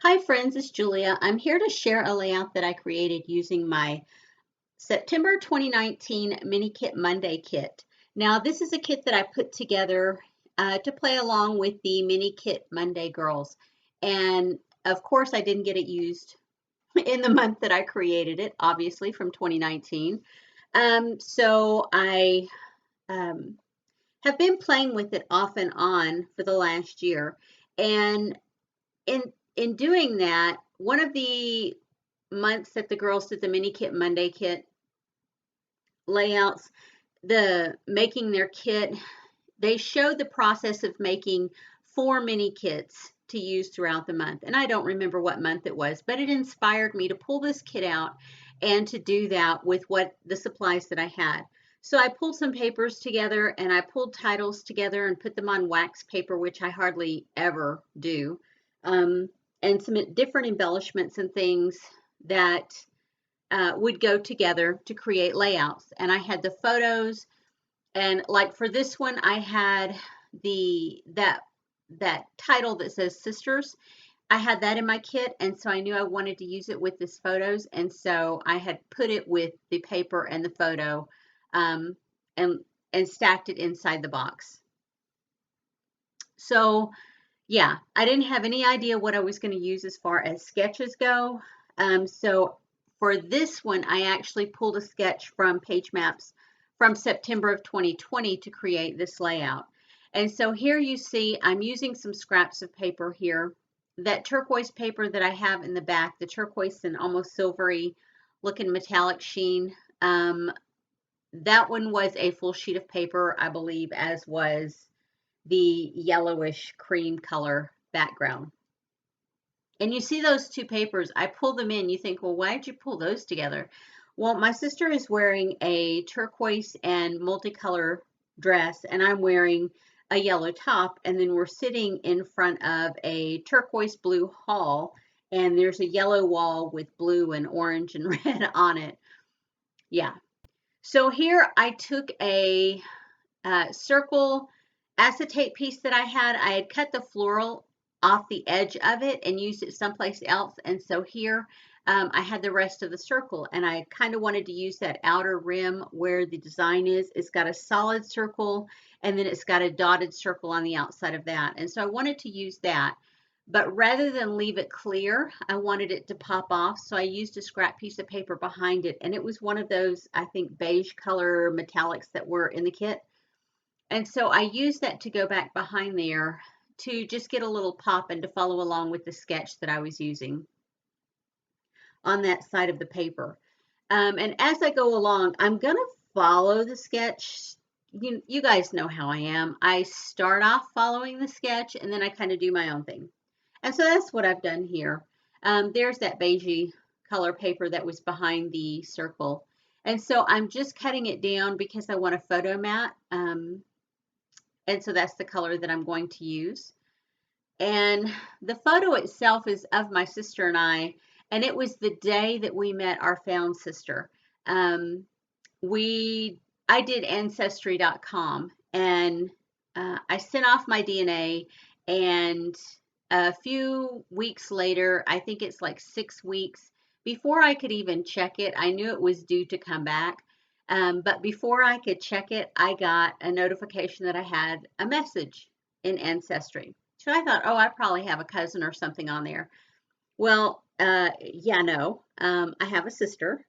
Hi friends, it's Julia. I'm here to share a layout that I created using my September 2019 Mini Kit Monday kit. Now this is a kit that I put together to play along with the Mini Kit Monday girls. And of course I didn't get it used in the month that I created it, obviously from 2019. So I um, have been playing with it off and on for the last year. And in in doing that, one of the months that the girls did the Mini Kit Monday kit layouts, the making their kit, they showed the process of making 4 mini kits to use throughout the month. And I don't remember what month it was, but it inspired me to pull this kit out and to do that with what the supplies that I had. So I pulled some papers together and I pulled titles together and put them on wax paper, which I hardly ever do, um, and some different embellishments and things that would go together to create layouts. And I had the photos, and like for this one, I had the that title that says Sisters. I had that in my kit, and so I knew I wanted to use it with this photos, and so I had put it with the paper and the photo, um, and stacked it inside the box. So yeah, I didn't have any idea what I was going to use as far as sketches go. So for this one, I actually pulled a sketch from Page Maps from September of 2020 to create this layout. And so here you see I'm using some scraps of paper here. That turquoise paper that I have in the back, the turquoise and almost silvery looking metallic sheen, that one was a full sheet of paper, I believe, as was the yellowish cream color background. And you see those two papers, I pull them in. You think, well, why did you pull those together? Well, my sister is wearing a turquoise and multicolor dress, and I'm wearing a yellow top. And then we're sitting in front of a turquoise blue hall, and there's a yellow wall with blue and orange and red on it. Yeah. So here I took a circle acetate piece that I had cut the floral off the edge of it and used it someplace else. And so here I had the rest of the circle, and I kind of wanted to use that outer rim where the design is. It's got a solid circle, and then it's got a dotted circle on the outside of that. And so I wanted to use that. But rather than leave it clear, I wanted it to pop off. So I used a scrap piece of paper behind it. And it was one of those, I think, beige color metallics that were in the kit. And so I used that to go back behind there to just get a little pop and to follow along with the sketch that I was using on that side of the paper. And as I go along, I'm going to follow the sketch. You guys know how I am. I start off following the sketch and then I kind of do my own thing. And so that's what I've done here. There's that beigey color paper that was behind the circle. And so I'm just cutting it down because I want a photo mat. And so that's the color that I'm going to use. And the photo itself is of my sister and it was the day that we met our found sister. Um, I did Ancestry.com, and I sent off my DNA, and a few weeks later, I think it's like 6 weeks, before I could even check it, I knew it was due to come back. But before I could check it, I got a notification that I had a message in Ancestry. So I thought, oh, I probably have a cousin or something on there. Well, yeah, no, I have a sister.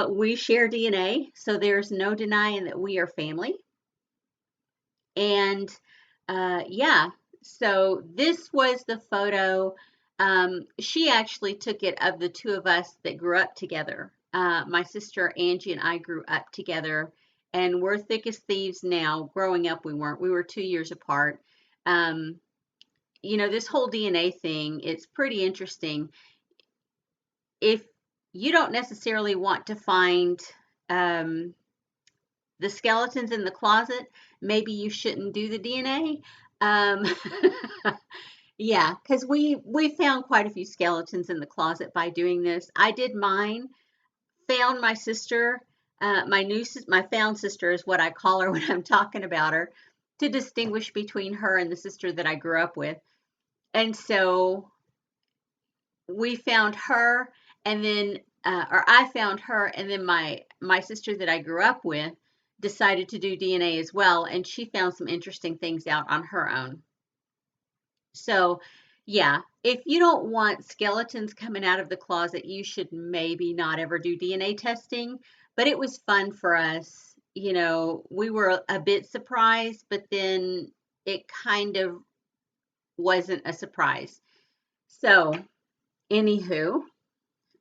We share DNA, so there's no denying that we are family. And yeah, so this was the photo. She actually took it of the two of us that grew up together. My sister Angie and I grew up together, and we're thick as thieves now. Growing up, we weren't. We were 2 years apart. Um, this whole DNA thing, it's pretty interesting. If you don't necessarily want to find um, the skeletons in the closet, maybe you shouldn't do the DNA. Um, yeah, because we found quite a few skeletons in the closet by doing this. I did mine, found my sister, my found sister is what I call her when I'm talking about her, to distinguish between her and the sister that I grew up with. And so we found her, and then or I found her, and then my sister that I grew up with decided to do DNA as well, and she found some interesting things out on her own. So, yeah, if you don't want skeletons coming out of the closet, you should maybe not ever do DNA testing. But it was fun for us. You know, we were a bit surprised, but then it kind of wasn't a surprise. So, anywho,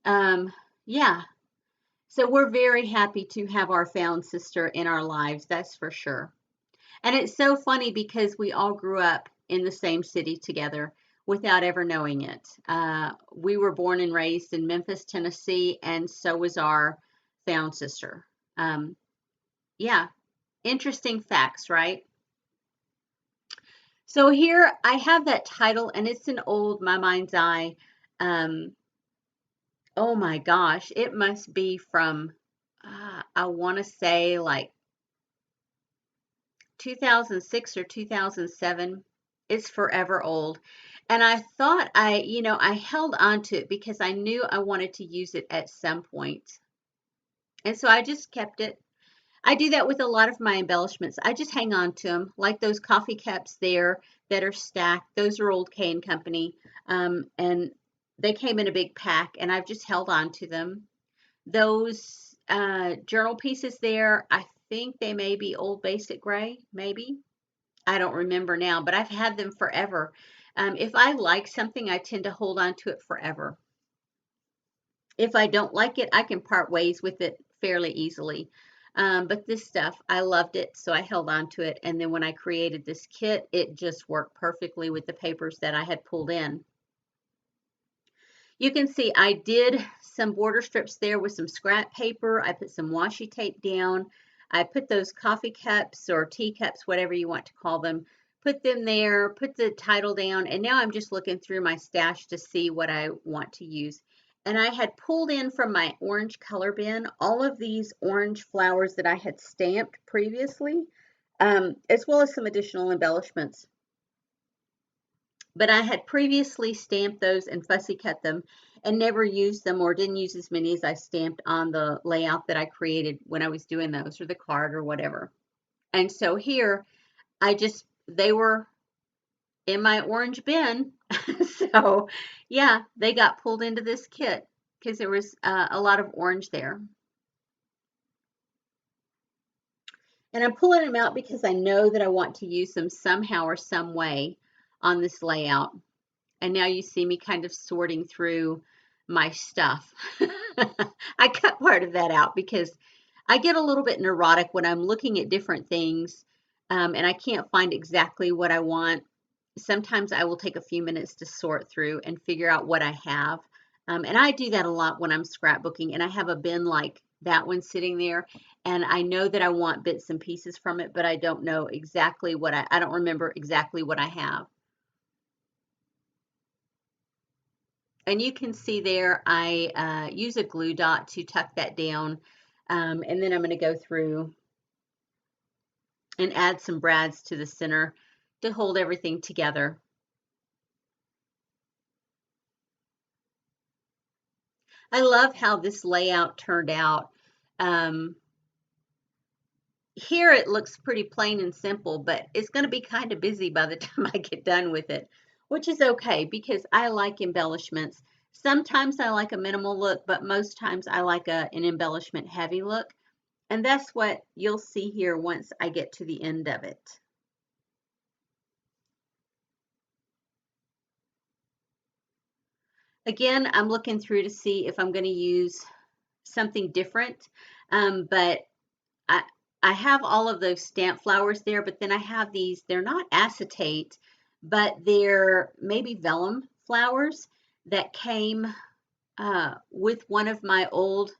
um, yeah. So we're very happy to have our found sister in our lives, that's for sure. And it's so funny because we all grew up in the same city together without ever knowing it. We were born and raised in Memphis, Tennessee, and so was our found sister. Um, yeah, interesting facts, right? So here I have that title, and it's an old My Mind's Eye. Um, oh my gosh, it must be from, I want to say like 2006 or 2007. It's forever old. And I thought I held on to it because I knew I wanted to use it at some point. And so I just kept it. I do that with a lot of my embellishments. I just hang on to them, like those coffee cups there that are stacked. Those are old K and Company. And they came in a big pack, and I've just held on to them. Those journal pieces there, I think they may be Old Basic Gray, maybe. I don't remember now, but I've had them forever. If I like something, I tend to hold on to it forever. If I don't like it, I can part ways with it fairly easily. But this stuff, I loved it, so I held on to it. And then when I created this kit, it just worked perfectly with the papers that I had pulled in. You can see I did some border strips there with some scrap paper. I put some washi tape down. I put those coffee cups or teacups, whatever you want to call them, put them there, put the title down, and now I'm just looking through my stash to see what I want to use. And I had pulled in from my orange color bin all of these orange flowers that I had stamped previously, as well as some additional embellishments. But I had previously stamped those and fussy cut them and never used them, or didn't use as many as I stamped on the layout that I created when I was doing those, or the card or whatever. And so here they were in my orange bin. So yeah, they got pulled into this kit because there was a lot of orange there. And I'm pulling them out because I know that I want to use them somehow or some way on this layout. And now you see me kind of sorting through my stuff. I cut part of that out because I get a little bit neurotic when I'm looking at different things, and I can't find exactly what I want. Sometimes I will take a few minutes to sort through and figure out what I have. And I do that a lot when I'm scrapbooking, and I have a bin like that one sitting there, and I know that I want bits and pieces from it, but I don't know exactly I don't remember exactly what I have. And you can see there, I use a glue dot to tuck that down. And then I'm going to go through and add some brads to the center to hold everything together. I love how this layout turned out. Um, Here it looks pretty plain and simple, but it's going to be kind of busy by the time I get done with it, which is okay because I like embellishments. Sometimes I like a minimal look, but most times I like an embellishment heavy look. And that's what you'll see here once I get to the end of it. Again, I'm looking through to see if I'm going to use something different, but I, I have all of those stamp flowers there, but then I have these, they're not acetate, but they're maybe vellum flowers that came with one of my old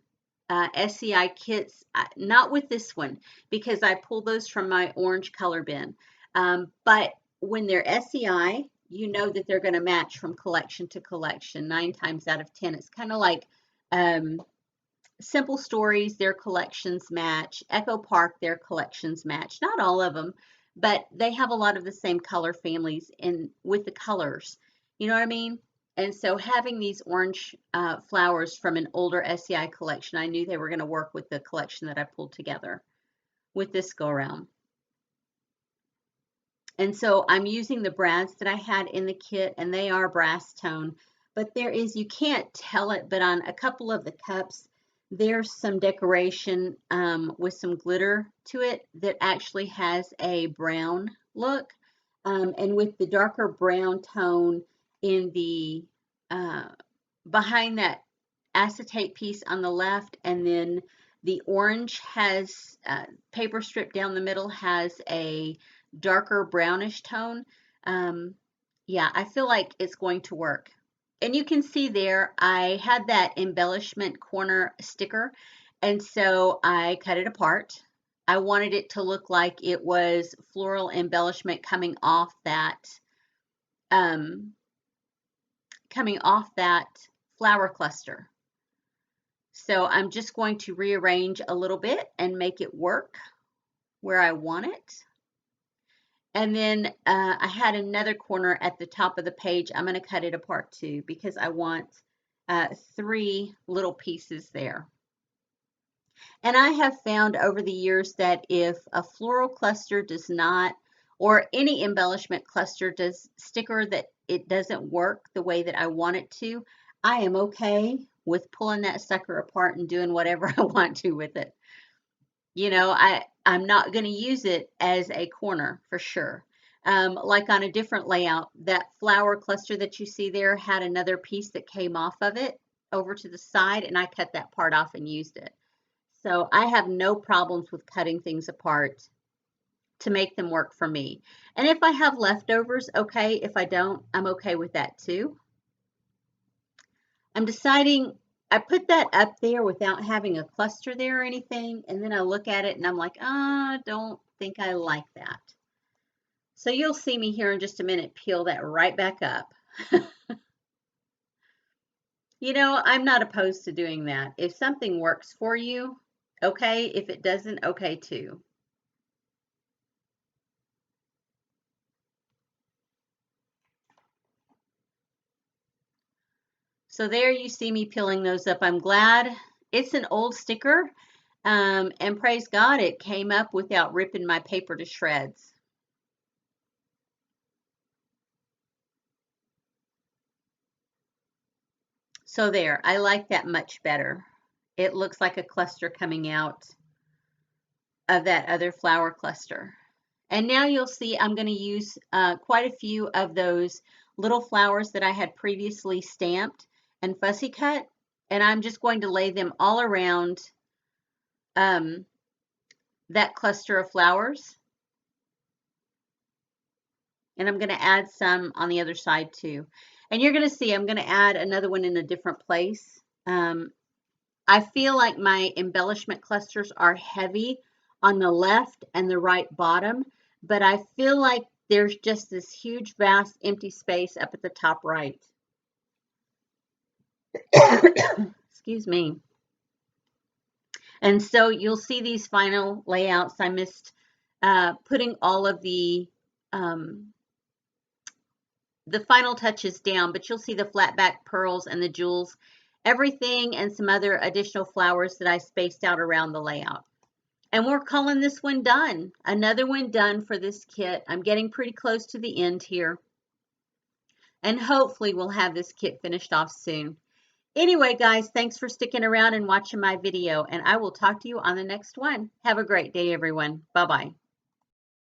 SCI kits, not with this one because I pulled those from my orange color bin. But when they're SCI, you know that they're going to match from collection to collection 9 times out of 10. It's kind of like um, Simple Stories, their collections match. Echo Park, their collections match. Not all of them, but they have a lot of the same color families in with the colors. You know what I mean? And so having these orange flowers from an older SEI collection, I knew they were going to work with the collection that I pulled together with this go around. And so I'm using the brads that I had in the kit, and they are brass tone, but there is, you can't tell it, but on a couple of the cups, there's some decoration with some glitter to it that actually has a brown look. And with the darker brown tone in the behind that acetate piece on the left, and then the orange has paper strip down the middle has a darker brownish tone. Yeah, I feel like it's going to work. And you can see there, I had that embellishment corner sticker, and so I cut it apart. I wanted it to look like it was floral embellishment coming off that flower cluster. So I'm just going to rearrange a little bit and make it work where I want it. And then I had another corner at the top of the page. I'm going to cut it apart too, because I want 3 little pieces there. And I have found over the years that if a floral cluster does not, or any embellishment cluster does sticker that it doesn't work the way that I want it to, I am okay with pulling that sucker apart and doing whatever I want to with it. You know, I'm not going to use it as a corner for sure. Like on a different layout, that flower cluster that you see there had another piece that came off of it over to the side, and I cut that part off and used it. So I have no problems with cutting things apart to make them work for me. And if I have leftovers, okay. If I don't, I'm okay with that too. I'm deciding, I put that up there without having a cluster there or anything, and then I look at it and I'm like, I don't think I like that. So you'll see me here in just a minute peel that right back up. You know, I'm not opposed to doing that. If something works for you, okay. If it doesn't, okay too. So there you see me peeling those up. I'm glad it's an old sticker, and praise God it came up without ripping my paper to shreds. So there, I like that much better. It looks like a cluster coming out of that other flower cluster. And now you'll see I'm going to use quite a few of those little flowers that I had previously stamped and fussy cut, and I'm just going to lay them all around that cluster of flowers. And I'm going to add some on the other side too. And you're going to see I'm going to add another one in a different place. I feel like my embellishment clusters are heavy on the left and the right bottom, but I feel like there's just this huge, vast, empty space up at the top right. Excuse me. And so you'll see these final layouts. I missed putting all of the final touches down, but you'll see the flat back pearls and the jewels, everything, and some other additional flowers that I spaced out around the layout. And we're calling this one done. Another one done for this kit. I'm getting pretty close to the end here. And hopefully we'll have this kit finished off soon. Anyway, guys, thanks for sticking around and watching my video, and I will talk to you on the next one. Have a great day, everyone. Bye-bye.